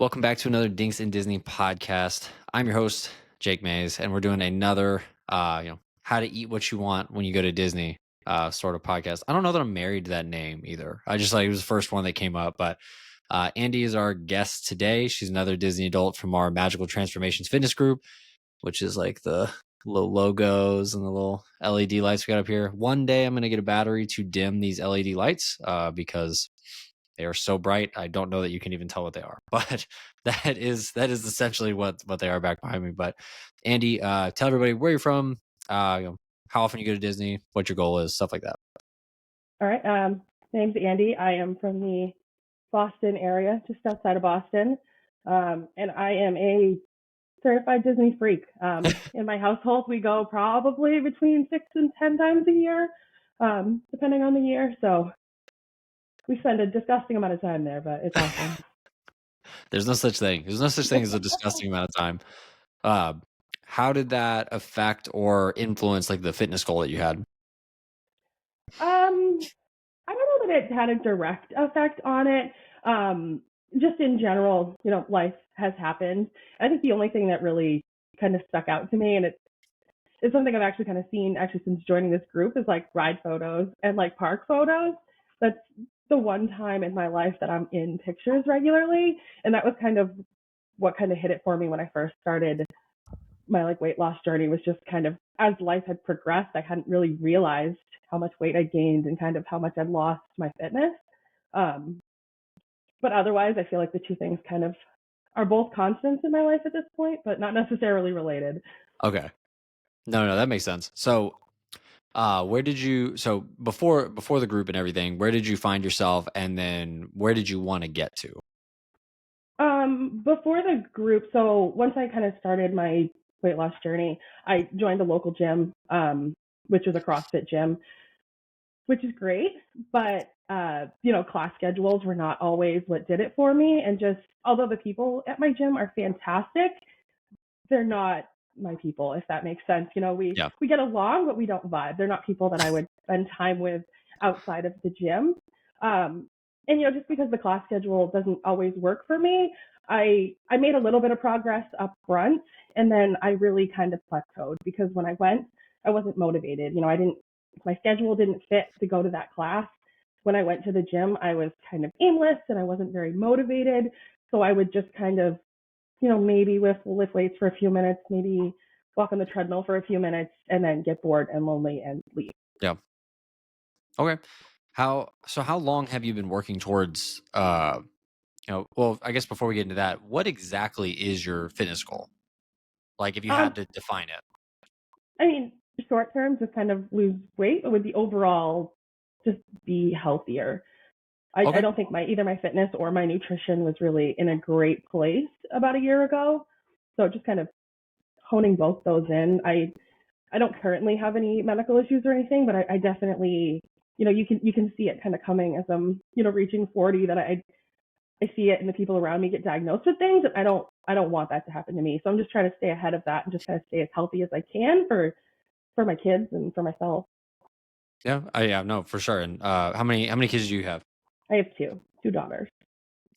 Welcome back to another Dinks in Disney podcast. I'm your host, Jake Mays, and we're doing another, how to eat what you want when you go to Disney, sort of podcast. I don't know that I'm married to that name either. I just it was the first one that came up. But Andi is our guest today. She's another Disney adult from our Magical Transformations Fitness group, which is like the little logos and the little LED lights we got up here. One day I'm going to get a battery to dim these LED lights because they are so bright. I don't know that you can even tell what they are, but that is essentially what they are back behind me. But Andi, tell everybody where you're from, how often you go to Disney, what your goal is, stuff like that. All right. My name's Andi. I am from the Boston area, just outside of Boston. And I am a certified Disney freak. In my household, we go probably between 6 and 10 times a year, depending on the year. So we spend a disgusting amount of time there, but it's awesome. There's no such thing. There's no such thing as a disgusting amount of time. How did that affect or influence like the fitness goal that you had? I don't know that it had a direct effect on it. Just in general, life has happened. I think the only thing that really kind of stuck out to me, and it's something I've actually kind of seen actually since joining this group, is like ride photos and like park photos. That's the one time in my life that I'm in pictures regularly. And that was kind of what kind of hit it for me when I first started my like weight loss journey, was just kind of as life had progressed, I hadn't really realized how much weight I gained and kind of how much I'd lost my fitness. But otherwise, I feel like the two things kind of are both constants in my life at this point, but not necessarily related. Okay. No, that makes sense. So where did you, so before the group and everything, where did you find yourself, and then where did you want to get to? Before the group, so once I kind of started my weight loss journey, I joined a local gym, which was a CrossFit gym, which is great, but class schedules were not always what did it for me. And just although the people at my gym are fantastic, they're not my people, if that makes sense. We get along, but we don't vibe. They're not people that I would spend time with outside of the gym. And just because the class schedule doesn't always work for me, I made a little bit of progress up front, and then I really kind of plateaued because when I went, I wasn't motivated. My schedule didn't fit to go to that class. When I went to the gym, I was kind of aimless and I wasn't very motivated. So I would just kind of, maybe lift weights for a few minutes, maybe walk on the treadmill for a few minutes, and then get bored and lonely and leave. Yeah. Okay. How long have you been working towards well, I guess before we get into that, what exactly is your fitness goal? Like if you had to define it. I mean, short term, just kind of lose weight, but with the overall just be healthier. Okay. I don't think either my fitness or my nutrition was really in a great place about a year ago. So just kind of honing both those in. I don't currently have any medical issues or anything, but I definitely, you can see it kind of coming as I'm, reaching 40, that I see it in the people around me get diagnosed with things, and I don't want that to happen to me. So I'm just trying to stay ahead of that and just kind of stay as healthy as I can for my kids and for myself. Yeah, no, for sure. And how many kids do you have? I have two daughters.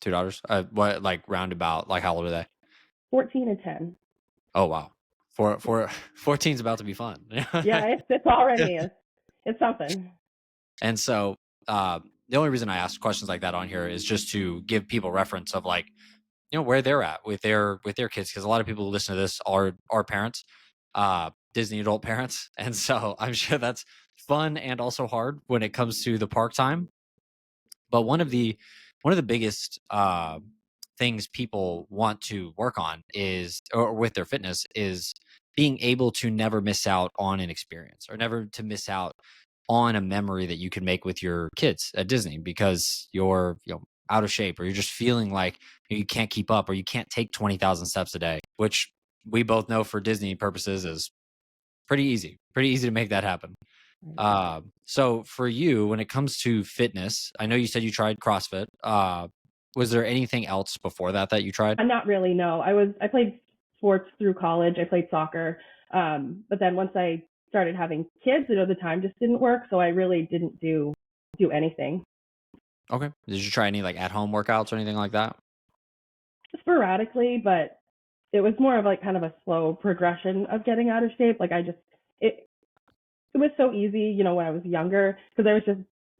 2 daughters. What, like roundabout? Like how old are they? 14 and 10. Oh wow, 14's about to be fun. Yeah, it's already it's something. And so the only reason I ask questions like that on here is just to give people reference of like where they're at with their kids, because a lot of people who listen to this are parents, Disney adult parents, and so I'm sure that's fun and also hard when it comes to the park time. But one of the biggest things people want to work on is, or with their fitness, is being able to never miss out on an experience, or never to miss out on a memory that you can make with your kids at Disney, because you're out of shape, or you're just feeling like you can't keep up, or you can't take 20,000 steps a day, which we both know for Disney purposes is pretty easy to make that happen. So for you, when it comes to fitness, I know you said you tried CrossFit. Was there anything else before that you tried? I'm not really, no. I played sports through college. I played soccer. But then once I started having kids, the time just didn't work. So I really didn't do anything. Okay. Did you try any like at home workouts or anything like that? sporadically, but it was more of like kind of a slow progression of getting out of shape. Like it it was so easy, when I was younger, because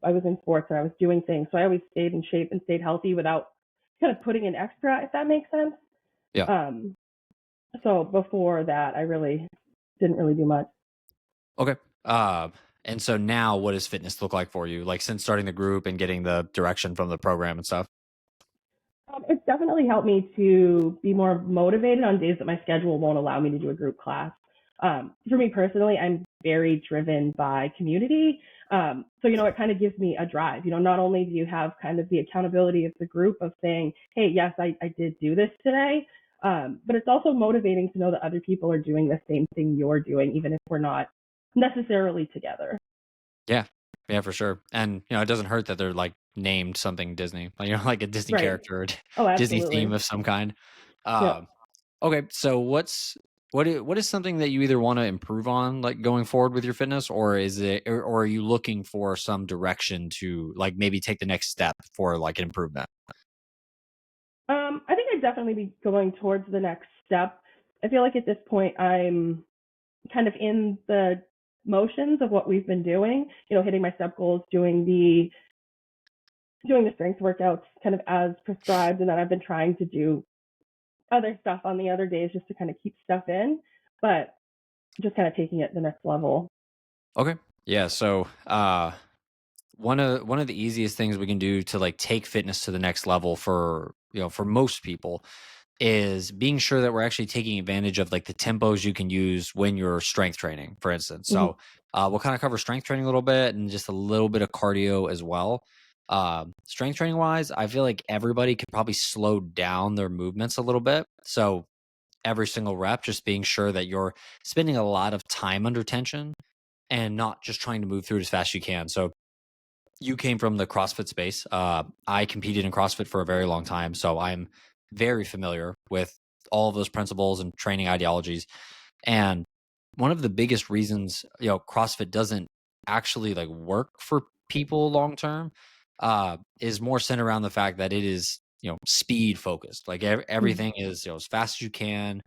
I was in sports and I was doing things, so I always stayed in shape and stayed healthy without kind of putting in extra, if that makes sense. Yeah. Um, so before that, I really didn't really do much. Okay. Uh, and so now, what does fitness look like for you? Like since starting the group and getting the direction from the program and stuff. It's definitely helped me to be more motivated on days that my schedule won't allow me to do a group class. For me personally, I'm very driven by community. So, it kind of gives me a drive. Not only do you have kind of the accountability of the group of saying, hey, yes, I did do this today, but it's also motivating to know that other people are doing the same thing you're doing, even if we're not necessarily together. Yeah. Yeah, for sure. And it doesn't hurt that they're like named something Disney, like like a Disney Right. character or Oh, Disney theme absolutely. of some kind. Yep. Um, okay, so what is something that you either want to improve on like going forward with your fitness, or is it or are you looking for some direction to like maybe take the next step for like an improvement? I think I'd definitely be going towards the next step. I feel like at this point I'm kind of in the motions of what we've been doing, hitting my step goals, doing the strength workouts kind of as prescribed, and then I've been trying to do other stuff on the other days just to kind of keep stuff in, but just kind of taking it to the next level. Okay. Yeah, so one of the easiest things we can do to like take fitness to the next level for for most people is being sure that we're actually taking advantage of like the tempos you can use when you're strength training, for instance. Mm-hmm. So we'll kind of cover strength training a little bit and just a little bit of cardio as well. Strength training wise, I feel like everybody could probably slow down their movements a little bit. So every single rep, just being sure that you're spending a lot of time under tension and not just trying to move through it as fast as you can. So you came from the CrossFit space. I competed in CrossFit for a very long time, so I'm very familiar with all of those principles and training ideologies. And one of the biggest reasons, CrossFit doesn't actually like work for people long term, is more centered around the fact that it is, speed focused. Like Mm-hmm. everything is, as fast as you can,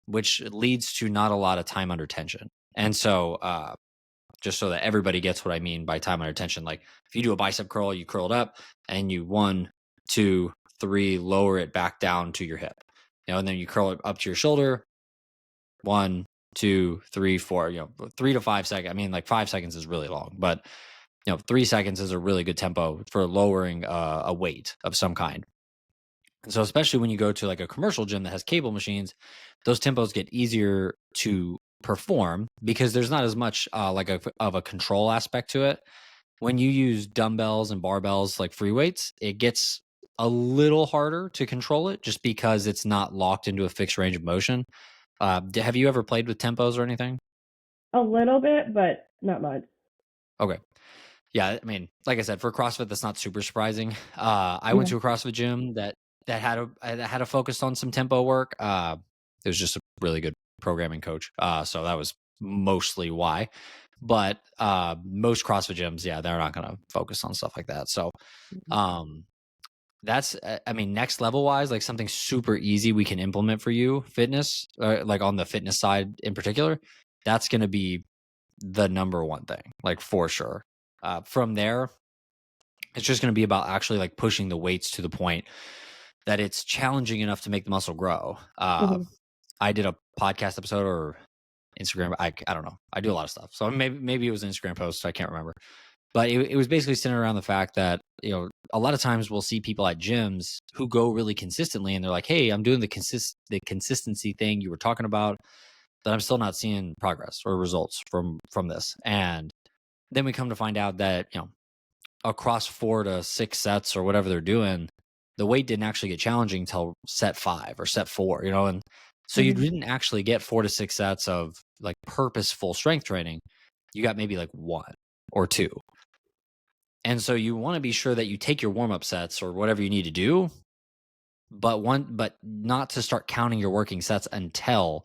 which leads to not a lot of time under tension. And so, just so that everybody gets what I mean by time under tension. Like if you do a bicep curl, you curl it up and you 1, 2, 3, lower it back down to your hip, and then you curl it up to your shoulder. 1, 2, 3, 4, 3 to 5 seconds. I mean, like 5 seconds is really long, but 3 seconds is a really good tempo for lowering a weight of some kind. And so, especially when you go to like a commercial gym that has cable machines, those tempos get easier to perform because there's not as much of a control aspect to it. When you use dumbbells and barbells like free weights, it gets a little harder to control it just because it's not locked into a fixed range of motion. Have you ever played with tempos or anything? A little bit, but not much. Okay. Yeah, I mean, like I said, for CrossFit, that's not super surprising. I went Yeah. to a CrossFit gym that had a focus on some tempo work. It was just a really good programming coach, so that was mostly why. But most CrossFit gyms, yeah, they're not going to focus on stuff like that. So um, that's, I mean, next level wise, like something super easy we can implement for you, fitness, like on the fitness side in particular. That's going to be the number one thing, like for sure. From there, it's just going to be about actually like pushing the weights to the point that it's challenging enough to make the muscle grow. Mm-hmm. I did a podcast episode or Instagram. I don't know. I do a lot of stuff. So maybe it was an Instagram post. I can't remember. But it was basically centered around the fact that, a lot of times we'll see people at gyms who go really consistently and they're like, hey, I'm doing the consistency thing you were talking about, but I'm still not seeing progress or results from this. And then we come to find out that, across 4 to 6 sets or whatever they're doing, the weight didn't actually get challenging until set 5 or set 4, and so you Mm-hmm. didn't actually get 4 to 6 sets of like purposeful strength training. You got maybe like 1 or 2. And so you want to be sure that you take your warm up sets or whatever you need to do, but not to start counting your working sets until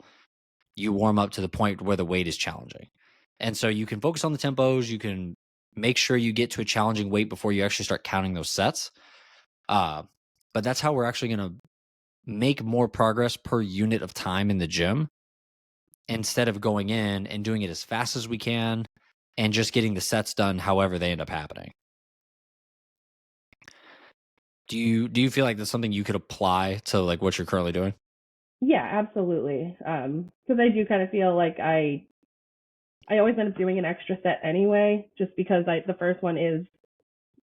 you warm up to the point where the weight is challenging. And so you can focus on the tempos, you can make sure you get to a challenging weight before you actually start counting those sets. Uh, but that's how we're actually going to make more progress per unit of time in the gym instead of going in and doing it as fast as we can and just getting the sets done however they end up happening. Do you feel like that's something you could apply to like what you're currently doing? Yeah, absolutely. Because I do kind of feel like I always end up doing an extra set anyway, just because the first one is,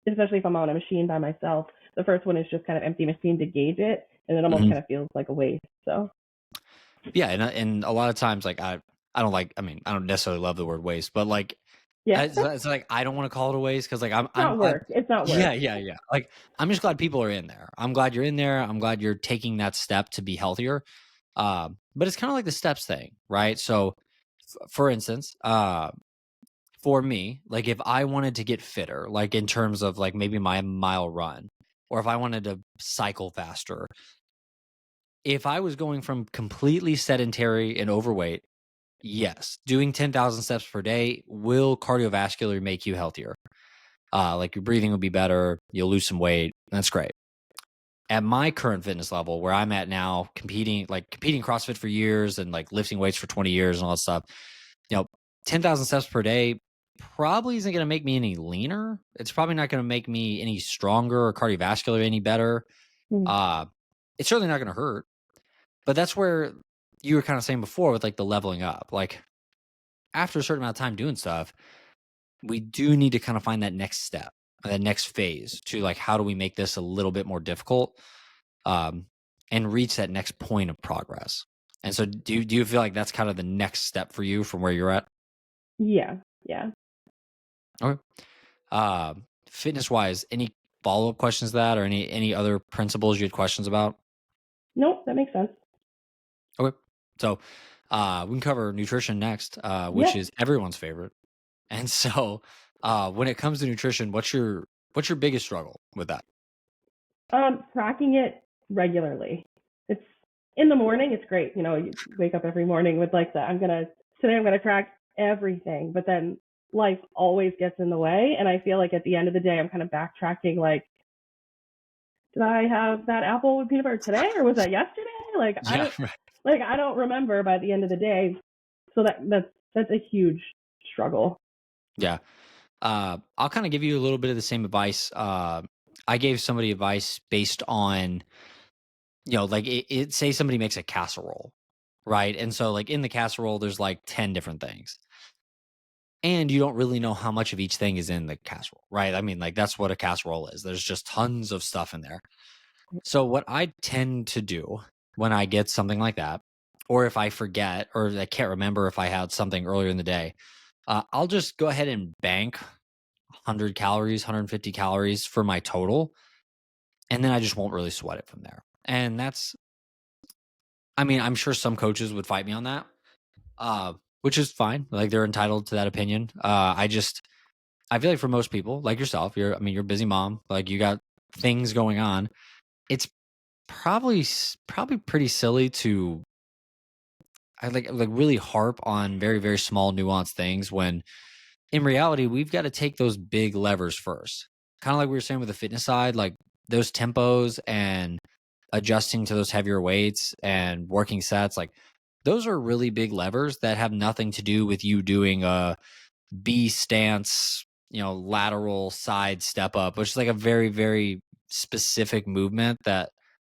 especially if I'm on a machine by myself, the first one is just kind of empty machine to gauge it, and it almost Mhm. kind of feels like a waste. So Yeah, and a lot of times, like I don't like. I mean, I don't necessarily love the word waste, but like yeah, it's like I don't want to call it a waste because like it's not work. It's not yeah, work. yeah, yeah. Like I'm just glad people are in there. I'm glad you're in there. I'm glad you're taking that step to be healthier. But it's kind of like the steps thing, right? So, for instance, for me, like if I wanted to get fitter, like in terms of like maybe my mile run, or if I wanted to cycle faster, if I was going from completely sedentary and overweight, yes, doing 10,000 steps per day will cardiovascularly make you healthier. Like your breathing will be better, you'll lose some weight. That's great. At my current fitness level, where I'm at now, competing CrossFit for years and like lifting weights for 20 years and all that stuff, you know, 10,000 steps per day probably isn't going to make me any leaner. It's probably not going to make me any stronger or cardiovascular any better. Mm. Uh, it's certainly not going to hurt. But that's where you were kind of saying before with like the leveling up. Like after a certain amount of time doing stuff, we do need to kind of find that next step, that next phase to like how do we make this a little bit more difficult, um, and reach that next point of progress. And so, do you feel like that's kind of the next step for you from where you're at? Yeah, yeah. Okay. Fitness wise, any follow up questions to that, or any other principles you had questions about? Nope, that makes sense. Okay. So, we can cover nutrition next, which Yep. is everyone's favorite. And so, when it comes to nutrition, what's your biggest struggle with that? Tracking it regularly. It's in the morning. It's great. You know, you wake up every morning with like the today I'm gonna track everything, but then life always gets in the way, and I feel like at the end of the day I'm kind of backtracking. Like, did I have that apple with peanut butter today, or was that yesterday? Like Yeah, right. I don't remember by the end of the day. So that's a huge struggle. Yeah. I'll kind of give you a little bit of the same advice. I gave somebody advice based on, like say somebody makes a casserole, right? And so, like in the casserole, there's like 10 different things. And you don't really know how much of each thing is in the casserole, right? I mean, like that's what a casserole is. There's just tons of stuff in there. So, what I tend to do when I get something like that, or if I forget, or I can't remember if I had something earlier in the day, I'll just go ahead and bank 100 calories, 150 calories for my total. And then I just won't really sweat it from there. And I mean, I'm sure some coaches would fight me on that, which is fine. Like they're entitled to that opinion. I feel like for most people, like yourself, you're a busy mom, like you got things going on. It's probably pretty silly to I like really harp on very, very small nuanced things when in reality, we've got to take those big levers first. Kind of like we were saying with the fitness side, like those tempos and adjusting to those heavier weights and working sets, like those are really big levers that have nothing to do with you doing a B stance, lateral side step up, which is like a very, very specific movement that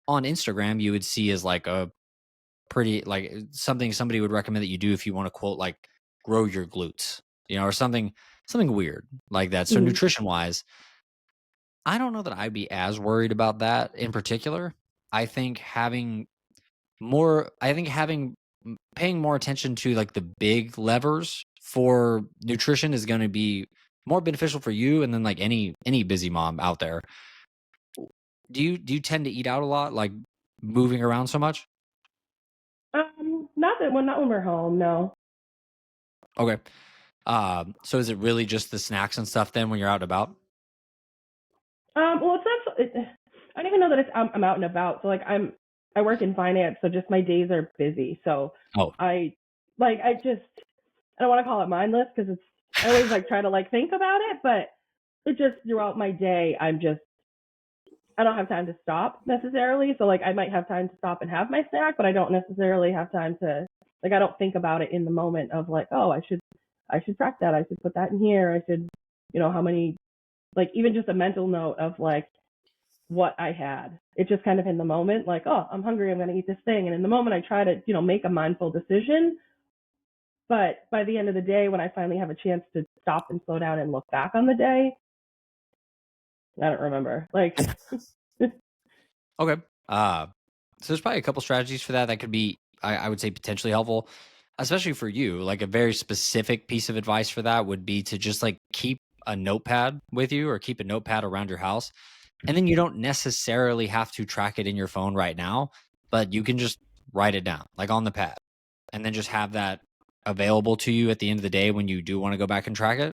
on Instagram you would see as like a pretty like something somebody would recommend that you do if you want to quote like grow your glutes, or something weird like that. So Mm-hmm. nutrition wise, I don't know that I'd be as worried about that in particular. I think having paying more attention to like the big levers for nutrition is going to be more beneficial for you and then like any busy mom out there. Do you tend to eat out a lot, like moving around so much? Not when we're home. No. Okay. So is it really just the snacks and stuff then when you're out and about? Well, it's not. I don't even know that I'm out and about. So like I work in finance, so just my days are busy. So Oh, I I just I don't want to call it mindless because it's I always like try to like think about it, but it just throughout my day I'm just I don't have time to stop necessarily. So like I might have time to stop and have my snack, but I don't necessarily have time to like I don't think about it in the moment of like, oh, I should track that. I should put that in here. I should, how many like even just a mental note of like what I had. It's just kind of in the moment, like, oh, I'm hungry, I'm gonna eat this thing. And in the moment I try to, make a mindful decision. But by the end of the day, when I finally have a chance to stop and slow down and look back on the day, I don't remember. Like Okay. So there's probably a couple strategies for that could be, I would say, potentially helpful, especially for you. Like a very specific piece of advice for that would be to just like keep a notepad with you or keep a notepad around your house. And then you don't necessarily have to track it in your phone right now, but you can just write it down like on the pad and then just have that available to you at the end of the day when you do want to go back and track it.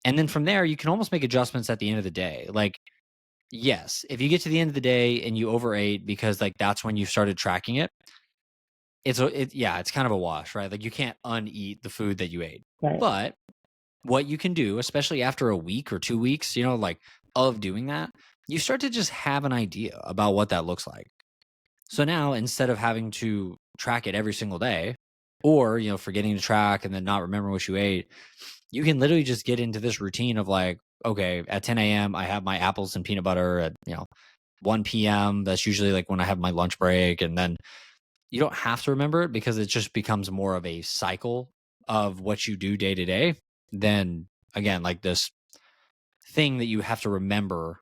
And then from there, you can almost make adjustments at the end of the day. Like, yes, if you get to the end of the day and you overate because like that's when you started tracking it, it's kind of a wash, right? Like you can't uneat the food that you ate. right. But what you can do, especially after a week or 2 weeks, like of doing that, you start to just have an idea about what that looks like. So now instead of having to track it every single day or, forgetting to track and then not remembering what you ate, you can literally just get into this routine of like, okay, at 10 a.m. I have my apples and peanut butter at, 1 p.m. That's usually like when I have my lunch break. And then you don't have to remember it because it just becomes more of a cycle of what you do day to day than, again, like this thing that you have to remember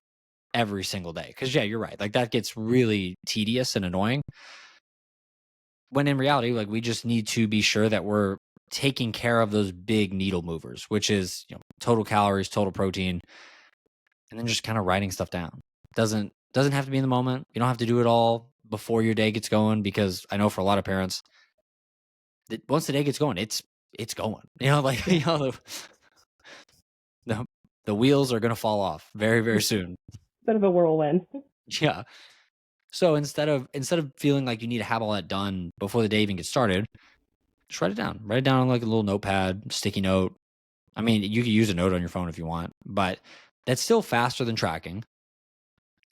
every single day. Cause yeah, you're right. Like that gets really tedious and annoying. When in reality, like we just need to be sure that we're taking care of those big needle movers, which is, total calories, total protein, and then just kind of writing stuff down. Doesn't have to be in the moment. You don't have to do it all before your day gets going because I know for a lot of parents that once the day gets going, it's going. Like Yeah. the the wheels are going to fall off very very soon. Bit of a whirlwind. Yeah. So instead of feeling like you need to have all that done before the day even gets started, just write it down. Write it down on like a little notepad, sticky note. I mean, you could use a note on your phone if you want, but that's still faster than tracking.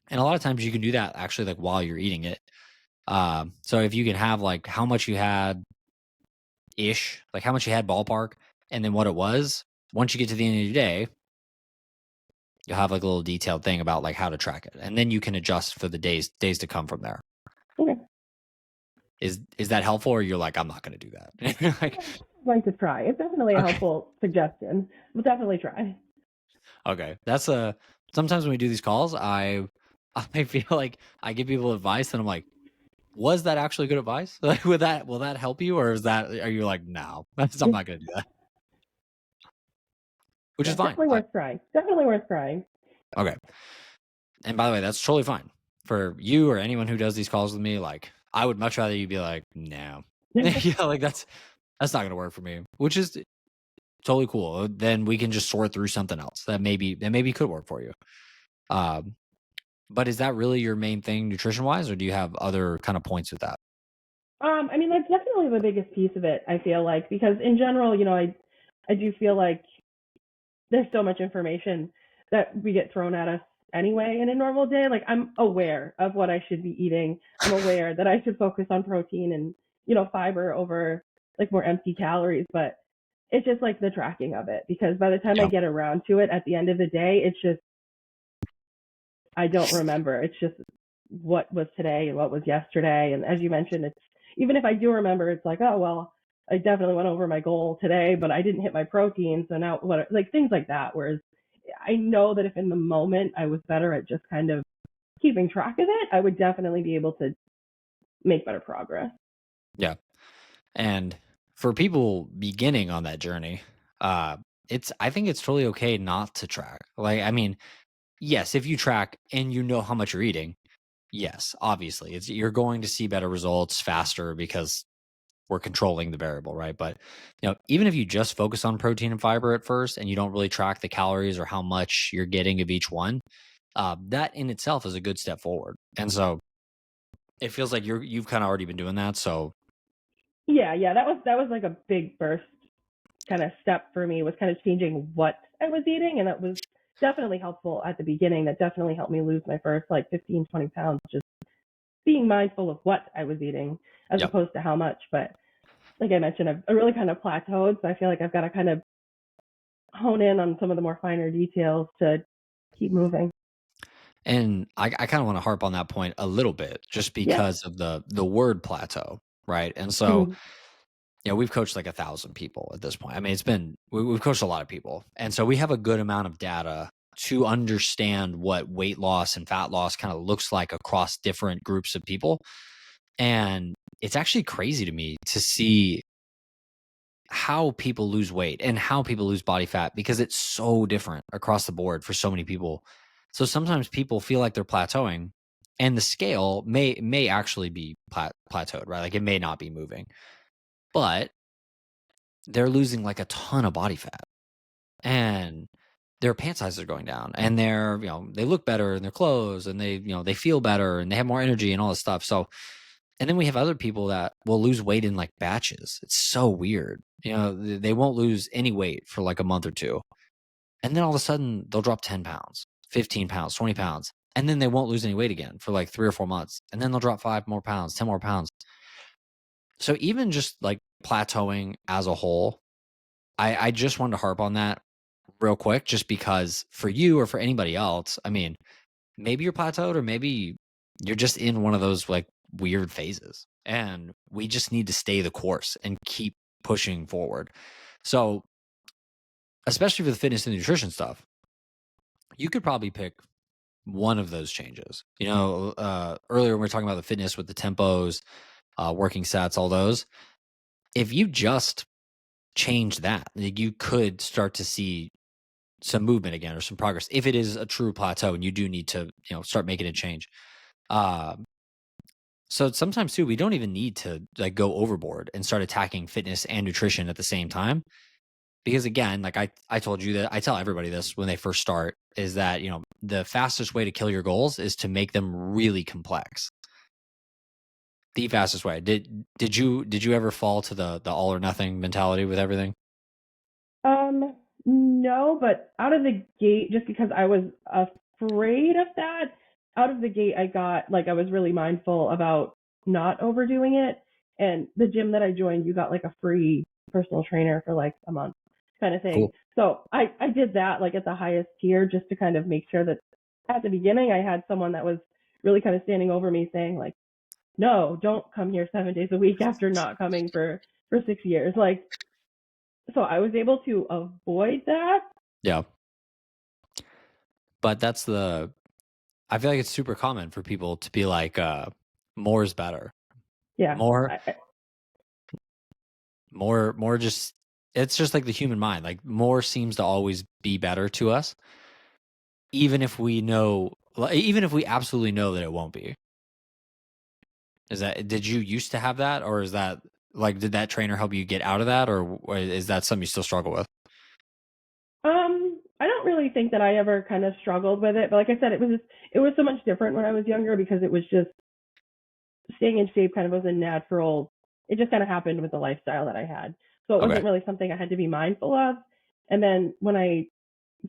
And a lot of times you can do that actually like while you're eating it. So if you can have like how much you had ish, like how much you had ballpark, and then what it was, once you get to the end of your day, you'll have like a little detailed thing about like how to track it. And then you can adjust for the days to come from there. Okay. Is that helpful or you're like, I'm not gonna do that? Like, I'd like to try. It's definitely a okay. helpful suggestion. We'll definitely try. Okay. That's sometimes when we do these calls, I feel like I give people advice and I'm like, was that actually good advice? Like, will that help you? Or are you like, no, I'm not gonna do that? Which Yeah, is fine. definitely worth trying. Definitely worth trying. Okay. And by the way, that's totally fine. For you or anyone who does these calls with me, like I would much rather you be like, no. Yeah, like that's not gonna work for me. Which is totally cool. Then we can just sort through something else that maybe could work for you. Um, but is that really your main thing nutrition wise, or do you have other kind of points with that? I mean, that's definitely the biggest piece of it, I feel like, because in general, I do feel like there's so much information that we get thrown at us anyway in a normal day. Like I'm aware of what I should be eating. I'm aware that I should focus on protein and, fiber over like more empty calories, but it's just like the tracking of it because by the time I Yeah. get around to it at the end of the day, it's just I don't remember. It's just what was today and what was yesterday. And as you mentioned, it's even if I do remember, it's like, oh well, I definitely went over my goal today, but I didn't hit my protein. So now what like things like that. Whereas I know that if in the moment I was better at just kind of keeping track of it, I would definitely be able to make better progress. Yeah. And for people beginning on that journey, uh, I think it's totally okay not to track. Like, I mean, yes, if you track and you know how much you're eating, yes, obviously, you're going to see better results faster because we're controlling the variable, right? But even if you just focus on protein and fiber at first, and you don't really track the calories or how much you're getting of each one, that in itself is a good step forward. And so it feels like you've kind of already been doing that. So Yeah, that was like a big first kind of step for me was kind of changing what I was eating, and that was definitely helpful at the beginning. That definitely helped me lose my first like 15, 20 pounds, just being mindful of what I was eating as Yep. opposed to how much. But like I mentioned, I really kind of plateaued. So I feel like I've got to kind of hone in on some of the more finer details to keep moving. And I kind of want to harp on that point a little bit just Yeah. because of the word plateau, right? And so, Mhm. we've coached like 1,000 people at this point. I mean, we've coached a lot of people. And so we have a good amount of data to understand what weight loss and fat loss kind of looks like across different groups of people. And it's actually crazy to me to see how people lose weight and how people lose body fat because it's so different across the board for so many people. So sometimes people feel like they're plateauing and the scale may actually be plateaued, right? Like it may not be moving, but they're losing like a ton of body fat and their pant sizes are going down and they look better in their clothes and they feel better and they have more energy and all this stuff. So and then we have other people that will lose weight in like batches. It's so weird. They won't lose any weight for like a month or two. And then all of a sudden they'll drop 10 pounds, 15 pounds, 20 pounds. And then they won't lose any weight again for like 3 or 4 months. And then they'll drop 5 more pounds, 10 more pounds. So even just like plateauing as a whole, I just wanted to harp on that real quick, just because for you or for anybody else, I mean, maybe you're plateaued or maybe you're just in one of those like weird phases and we just need to stay the course and keep pushing forward. So, especially for the fitness and nutrition stuff, you could probably pick one of those changes. Earlier when we were talking about the fitness with the tempos, working sets, all those, if you just change that, like, you could start to see some movement again or some progress if it is a true plateau and you do need to start making a change. um So sometimes too, we don't even need to like go overboard and start attacking fitness and nutrition at the same time. Because again, like I told you that I tell everybody this when they first start is that, the fastest way to kill your goals is to make them really complex. The fastest way. Did you ever fall to the all or nothing mentality with everything? Um, no, but out of the gate, just because I was afraid of that, out of the gate, I was really mindful about not overdoing it. And the gym that I joined, you got like a free personal trainer for like a month kind of thing. Cool. So I did that like at the highest tier just to kind of make sure that at the beginning I had someone that was really kind of standing over me saying like, no, don't come here 7 days a week after not coming for 6 years. Like, so I was able to avoid that. Yeah. But I feel like it's super common for people to be like, more is better. Yeah. More, more just it's just like the human mind. Like more seems to always be better to us, even if we absolutely know that it won't be. Did you used to have that, or is that like did that trainer help you get out of that, or is that something you still struggle with? I don't really think that I ever kind of struggled with it, but like I said, it was so much different when I was younger because it was just staying in shape kind of was a natural. It just kind of happened with the lifestyle that I had, so it Okay. wasn't really something I had to be mindful of. And then when I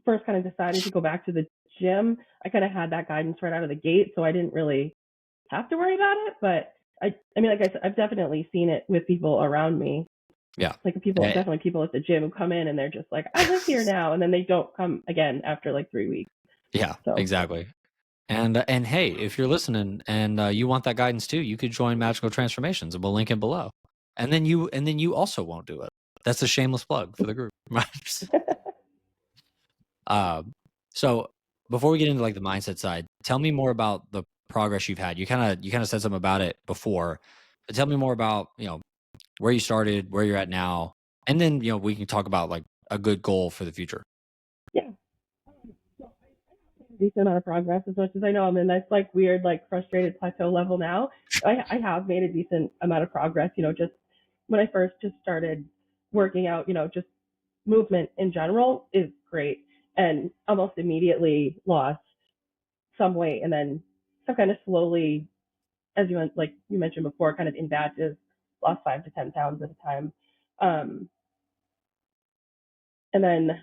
first kind of decided to go back to the gym, I kind of had that guidance right out of the gate, so I didn't really have to worry about it. But I mean, like I said, I've definitely seen it with people around me. Yeah. Like Eh, definitely people at the gym who come in and they're just like, I live here now, and then they don't come again after like 3 weeks. yeah, So exactly. And hey, if you're listening and you want that guidance too, you could join Magical Transformations, and we'll link it below. And then you also won't do it. That's a shameless plug for the group. Um, so before we get into like the mindset side, tell me more about the progress you've had. You kind of said something about it before, but tell me more about where you started, where you're at now, and then we can talk about like a good goal for the future. yeah, decent amount of progress as much as I know. I'm in this like weird, like frustrated plateau level now. I have made a decent amount of progress, just when I first just started working out, just movement in general is great. And almost immediately lost some weight. And then so kind of slowly, as you mentioned before, kind of in batches, lost 5 to 10 pounds at a time. Um, and then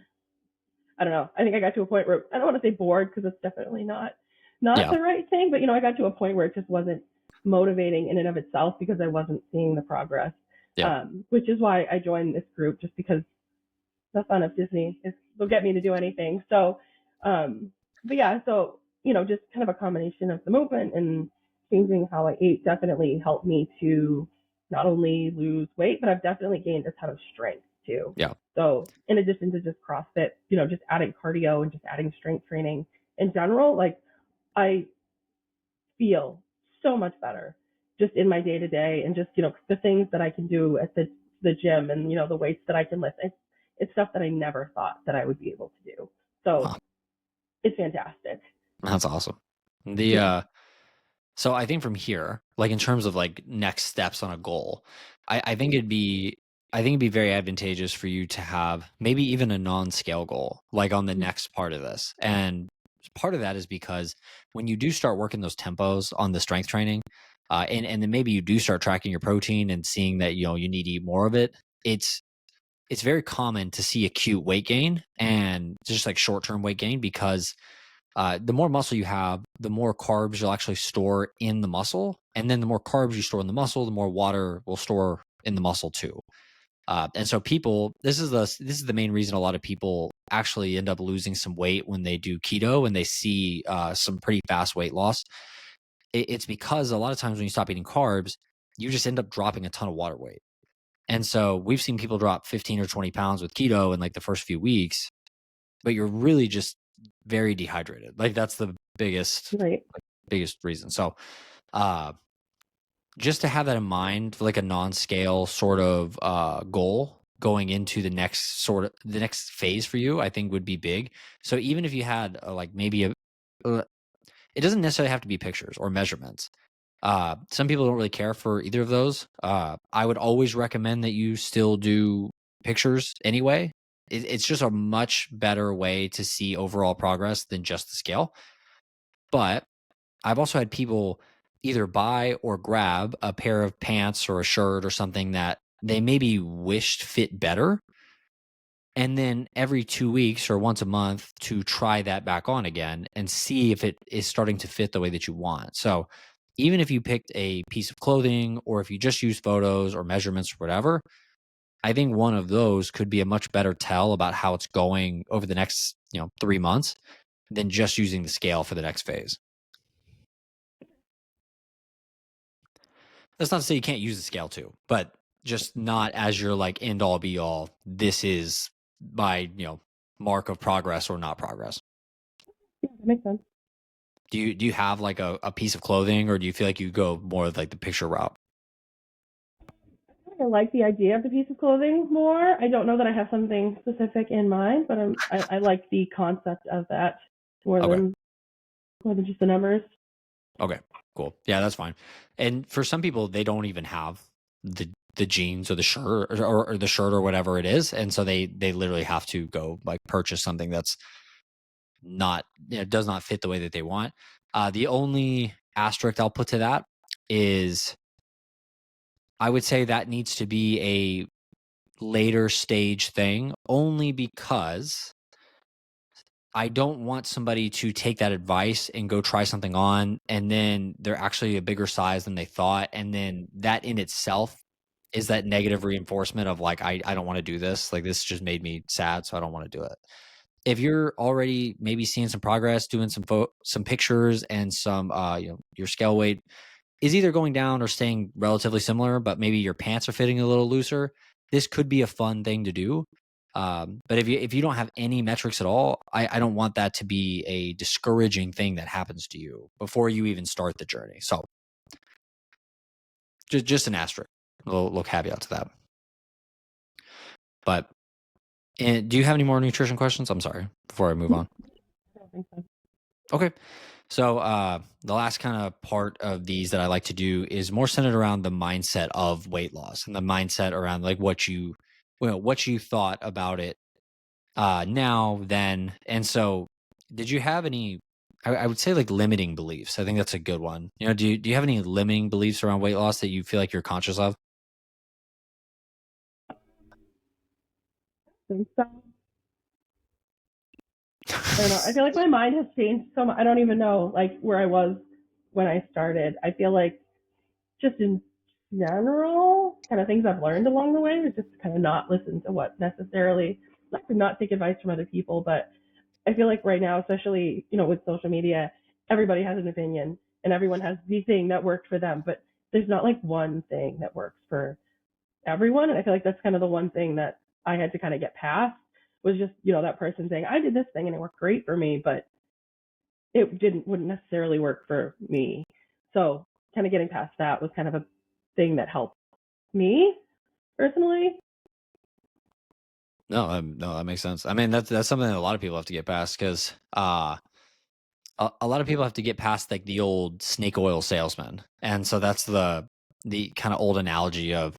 I don't know. I think I got to a point where I don't want to say bored because it's definitely not Yeah. the right thing, but I got to a point where it just wasn't motivating in and of itself because I wasn't seeing the progress. Yep. Which is why I joined this group, just because the fun of Disney will get me to do anything. So, but yeah, so just kind of a combination of the movement and changing how I ate definitely helped me to not only lose weight, but I've definitely gained a ton of strength too. Yeah. So, in addition to just CrossFit, just adding cardio and just adding strength training in general, like I feel so much better just in my day to day, and just the things that I can do at the gym, and the weights that I can lift. It's stuff that I never thought that I would be able to do. So Wow. it's fantastic. That's awesome. The Yeah. So I think from here, like in terms of like next steps on a goal, I think it'd be very advantageous for you to have maybe even a non-scale goal, like on the next part of this. And part of that is because when you do start working those tempos on the strength training, and then maybe you do start tracking your protein and seeing that you need to eat more of it, it's very common to see acute weight gain and just like short-term weight gain because the more muscle you have, the more carbs you'll actually store in the muscle. And then the more carbs you store in the muscle, the more water will store in the muscle too. And so this is the main reason a lot of people actually end up losing some weight when they do keto and they see some pretty fast weight loss. It's because a lot of times when you stop eating carbs, you just end up dropping a ton of water weight. And so we've seen people drop 15 or 20 pounds with keto in like the first few weeks, but you're really just very dehydrated. Like that's the Right. biggest reason. So, uh, just to have that in mind, like a non-scale sort of goal going into the next phase for you, I think would be big. So even if you had like maybe uh, it doesn't necessarily have to be pictures or measurements. Some people don't really care for either of those. I would always recommend that you still do pictures anyway. It's just a much better way to see overall progress than just the scale. But I've also had people either buy or grab a pair of pants or a shirt or something that they maybe wished fit better. And then every 2 weeks or once a month to try that back on again and see if it is starting to fit the way that you want. So even if you picked a piece of clothing or if you just use photos or measurements or whatever, I think one of those could be a much better tell about how it's going over the next 3 months than just using the scale for the next phase. That's not to say you can't use the scale too, but just not as your like end all be all. This is my mark of progress or not progress. Yeah, that makes sense. Do you have like a piece of clothing, or do you feel like you go more of like the picture route? I like the idea of the piece of clothing more. I don't know that I have something specific in mind, but I like the concept of that more Okay. than just the numbers. Okay. Cool. Yeah, that's fine. And for some people, they don't even have the jeans or the shirt or the shirt or whatever it is, and so they literally have to go like purchase something that's not does not fit the way that they want. The only asterisk I'll put to that is I would say that needs to be a later stage thing, only because I don't want somebody to take that advice and go try something on, and then they're actually a bigger size than they thought. And then that in itself is that negative reinforcement of like, I don't want to do this. Like, this just made me sad, so I don't want to do it. If you're already maybe seeing some progress, doing some pictures and some, your scale weight is either going down or staying relatively similar, but maybe your pants are fitting a little looser, this could be a fun thing to do. But if you don't have any metrics at all, I don't want that to be a discouraging thing that happens to you before you even start the journey. So just an asterisk, a little caveat to that. But do you have any more nutrition questions? I'm sorry, before I move on. I don't think so. Okay. So the last kind of part of these that I like to do is more centered around the mindset of weight loss and the mindset around like what you thought about it now then. And so did you have any I would say like limiting beliefs? I think that's a good one. Do you have any limiting beliefs around weight loss that you feel like you're conscious of? I think so. I don't know. I feel like my mind has changed so much. I don't even know like where I was when I started. I feel like just in general, kind of things I've learned along the way is just kind of not listen to what necessarily, not to not take advice from other people, but I feel like right now, especially, with social media, everybody has an opinion and everyone has the thing that worked for them, but there's not like one thing that works for everyone. And I feel like that's kind of the one thing that I had to kind of get past was just, that person saying, I did this thing and it worked great for me, but wouldn't necessarily work for me. So kind of getting past that was kind of a thing that helped me personally. No, that makes sense. I mean, that's something that a lot of people have to get past because a lot of people have to get past like the old snake oil salesman, and so that's the kind of old analogy of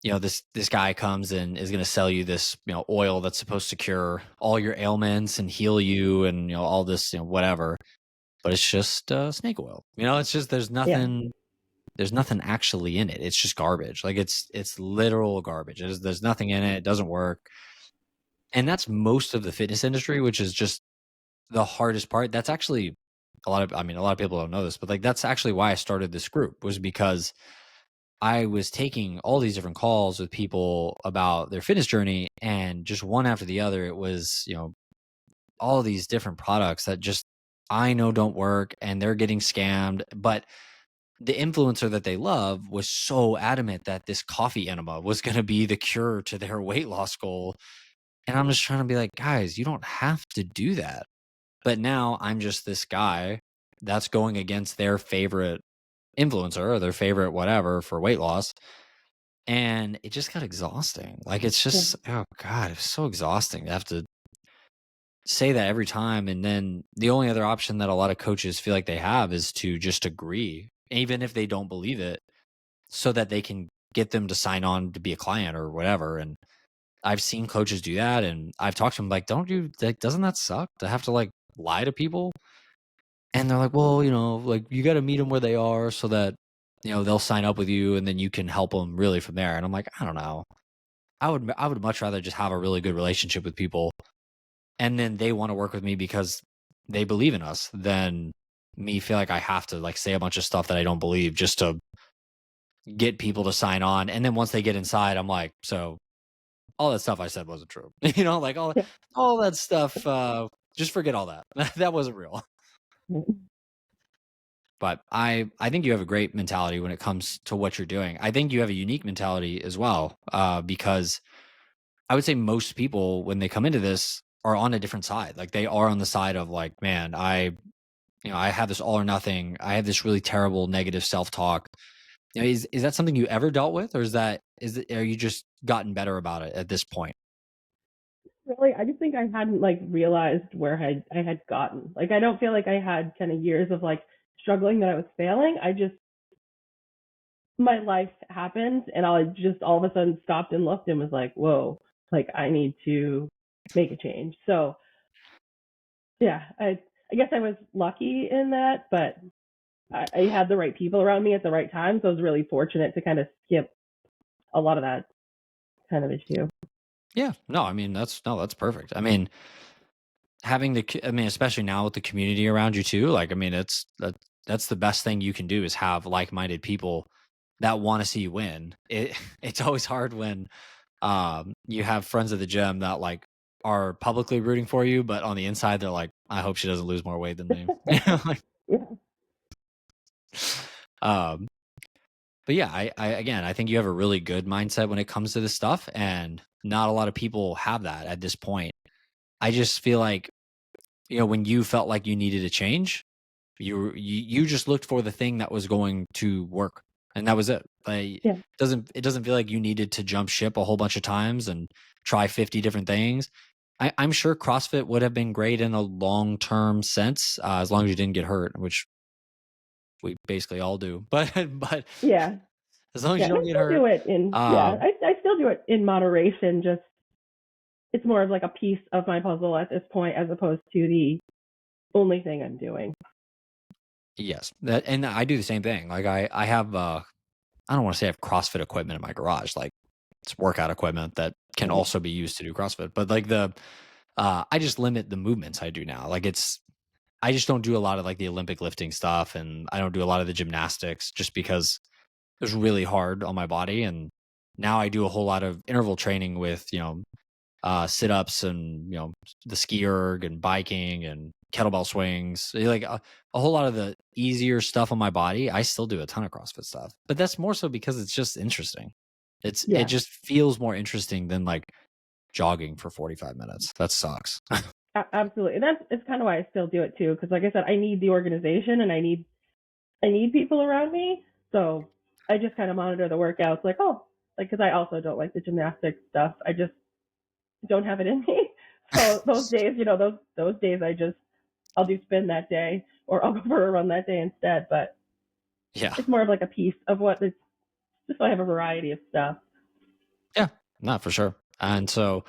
this guy comes and is going to sell you this oil that's supposed to cure all your ailments and heal you and all this whatever, but it's just snake oil. It's just Yeah. there's nothing actually in it. It's just garbage. Like it's literal garbage. There's nothing in it. It doesn't work. And that's most of the fitness industry, which is just the hardest part. That's actually a lot of people don't know this, but like that's actually why I started this group, was because I was taking all these different calls with people about their fitness journey, and just one after the other, it was, all these different products that just I know don't work and they're getting scammed. But the influencer that they love was so adamant that this coffee enema was going to be the cure to their weight loss goal. And I'm just trying to be like, guys, you don't have to do that. But now I'm just this guy that's going against their favorite influencer or their favorite whatever for weight loss. And it just got exhausting. Like, it's Yeah. just, oh God, it's so exhausting to have to say that every time. And then the only other option that a lot of coaches feel like they have is to just agree, even if they don't believe it, so that they can get them to sign on to be a client or whatever. And I've seen coaches do that. And I've talked to them like, doesn't that suck to have to like lie to people? And they're like, well, like you got to meet them where they are so that, they'll sign up with you and then you can help them really from there. And I'm like, I don't know. I would much rather just have a really good relationship with people, and then they want to work with me because they believe in us, than me feel like I have to like say a bunch of stuff that I don't believe just to get people to sign on. And then once they get inside, I'm like, so all that stuff I said wasn't true. Like Yeah. all that stuff, just forget all that. That wasn't real. But I think you have a great mentality when it comes to what you're doing. I think you have a unique mentality as well, because I would say most people, when they come into this, are on a different side. Like they are on the side of like, man, I have this all or nothing. I have this really terrible negative self-talk. Is that something you ever dealt with, or are you just gotten better about it at this point? Really, I just think I hadn't like realized where I had gotten. Like I don't feel like I had kind of years of like struggling that I was failing. I just my life happened and I just all of a sudden stopped and looked and was like, whoa, like I need to make a change. So yeah, I guess I was lucky in that, but I had the right people around me at the right time. So I was really fortunate to kind of skip a lot of that kind of issue. Yeah, no, I mean that's perfect. I mean, especially now with the community around you too. Like, I mean, that's the best thing you can do, is have like-minded people that want to see you win. It's always hard when you have friends at the gym that like are publicly rooting for you, but on the inside they're like, I hope she doesn't lose more weight than me. Like, Yeah. um, but yeah, I again, I think you have a really good mindset when it comes to this stuff, and not a lot of people have that at this point. I just feel like, when you felt like you needed a change, you just looked for the thing that was going to work, and that was it. Like, Yeah. it doesn't feel like you needed to jump ship a whole bunch of times and try 50 different things. I'm sure CrossFit would have been great in a long term sense, as long as you didn't get hurt, which we basically all do. But Yeah. as long as Yeah. you And I don't get still do hurt, it in, yeah, um, I still do it in moderation. Just it's more of like a piece of my puzzle at this point as opposed to the only thing I'm doing. yes, and I do the same thing. Like I have I don't want to say I have CrossFit equipment in my garage. Like, it's workout equipment that can Right. also be used to do CrossFit. But like I just limit the movements I do now. Like I just don't do a lot of like the Olympic lifting stuff, and I don't do a lot of the gymnastics just because it was really hard on my body. And now I do a whole lot of interval training with, sit ups and, the ski erg and biking and kettlebell swings. Like a whole lot of the easier stuff on my body. I still do a ton of CrossFit stuff, but that's more so because it's just interesting. It Yeah, just feels more interesting than like jogging for 45 minutes. That sucks. absolutely. And that's it's kind of why I still do it too, because like I said, I need the organization and I need people around me. So I just kind of monitor the workouts, like like because I also don't like the gymnastics stuff. I just don't have it in me. So those days, those days I'll do spin that day or I'll go for a run that day instead. But Yeah. it's more of like a piece of what it's just so I have a variety of stuff. Yeah. Not for sure. And so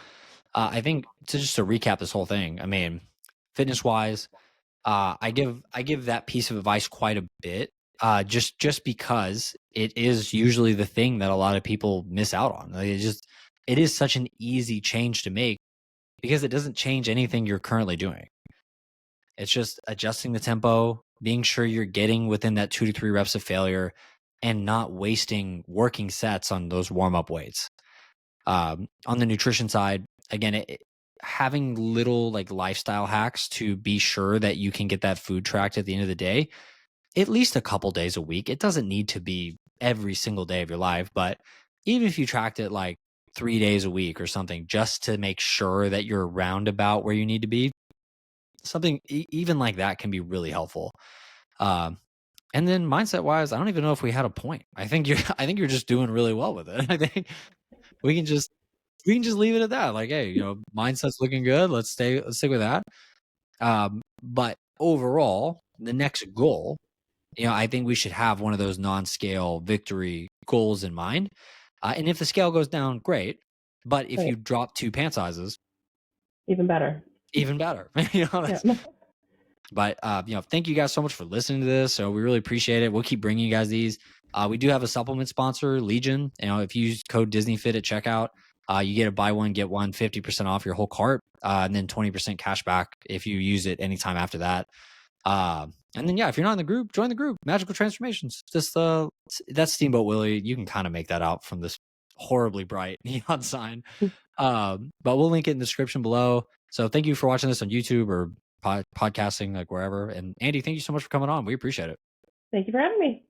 I think to recap this whole thing, I mean, fitness wise, I give that piece of advice quite a bit, just because it is usually the thing that a lot of people miss out on. Like, it is such an easy change to make because it doesn't change anything you're currently doing. It's just adjusting the tempo, being sure you're getting within that 2 to 3 reps of failure, and not wasting working sets on those warm up weights. On the nutrition side, again, having little like lifestyle hacks to be sure that you can get that food tracked at the end of the day, at least a couple days a week. It doesn't need to be every single day of your life, but even if you tracked it like 3 days a week or something, just to make sure that you're roundabout where you need to be, something even like that can be really helpful. Um, and then mindset wise, I don't even know if we had a point. I think you're just doing really well with it. I think we can just we can just leave it at that. Like, hey, mindset's looking good. Let's stick with that. But overall, the next goal, I think we should have one of those non-scale victory goals in mind. And if the scale goes down, great. But if Right. you drop 2 pant sizes, Even better. even better. Yeah. But thank you guys so much for listening to this. So we really appreciate it. We'll keep bringing you guys these. We do have a supplement sponsor, Legion. If you use code DisneyFit at checkout, you get a buy one get one 50% off your whole cart, and then 20% cash back if you use it anytime after that. And then if you're not in the group, join the group. Magical Transformations. Just that's Steamboat Willie. You can kind of make that out from this horribly bright neon sign. But we'll link it in the description below. So thank you for watching this on YouTube or podcasting, like wherever. And Andy, thank you so much for coming on. We appreciate it. Thank you for having me.